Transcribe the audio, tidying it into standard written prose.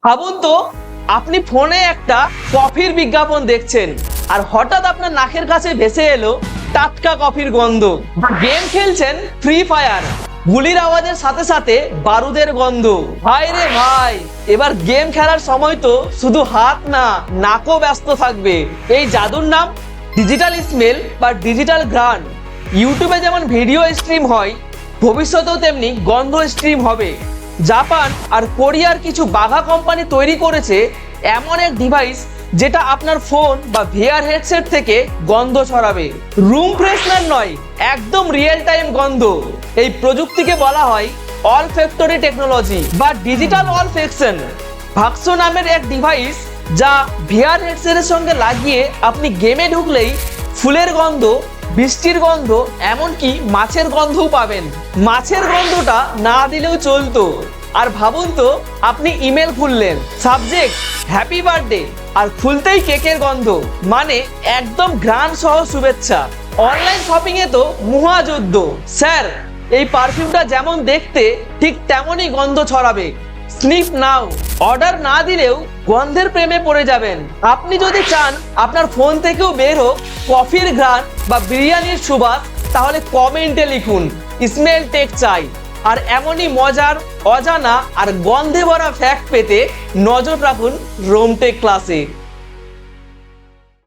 ভাবুন তো, আপনি ফোনে একটা কফির বিজ্ঞাপন দেখছেন আর হঠাৎ আপনার নাকের কাছে ভেসে এলো টাটকা কফির গন্ধ। গেম খেলছেন ফ্রি ফায়ার, গুলির আওয়াজের সাথে সাথে বারুদের গন্ধ। ভাই রে ভাই, এবার গেম খেলার সময় তো শুধু হাত না, নাকও ব্যস্ত থাকবে। এই জাদুর নাম ডিজিটাল স্মেল বা ডিজিটাল ঘ্রাণ। ইউটিউবে যেমন ভিডিও স্ট্রিম হয়, ভবিষ্যতেও তেমনি গন্ধ স্ট্রিম হবে। জাপান আর কোরিয়ার কিছু বাঘা কোম্পানি তৈরি করেছে এমন এক ডিভাইস যেটা আপনার ফোন বা ভিআর হেডসেট থেকে গন্ধ ছড়াবে। রুম ফ্রেশনার নয়, একদম রিয়েল টাইম গন্ধ। এই প্রযুক্তিকে বলা হয় অলফ্যাক্টরি টেকনোলজি বা ডিজিটাল অলফ্যাকশন। ভাক্সো নামের এক ডিভাইস যা ভিআর হেডসেটের সঙ্গে লাগিয়ে আপনি গেমে ঢুকলেই ফুলের গন্ধ, বৃষ্টির গন্ধ, এমনকি মাছের গন্ধও পাবেন। মাছের গন্ধটা না দিলেও চলতো। আর ভাবুন তো, আপনি ইমেল খুললেন, সাবজেক্ট হ্যাপি বার্থডে, আর খুলতেই কেকের গন্ধ, মানে একদম ঘ্রাণ সহ শুভেচ্ছা। অনলাইন শপিং এ তো মহাযুদ্ধ। স্যার, এই পারফিউমটা যেমন দেখতে ঠিক তেমনই গন্ধ ছড়াবে, স্নিফ নাও। অর্ডার না দিলেও গন্ধের প্রেমে পড়ে যাবেন। আপনি যদি চান আপনার ফোন থেকেও বের হোক কফির ঘ্রাণ বা বিরিয়ানির সুবাস, তাহলে কমেন্টে লিখুন স্মেল টেক চাই। আর এমনই মজার, অজানা আর গন্ধে ভরা ফ্যাক্ট পেতে নজর রাখুন রোমটেক ক্লাসে।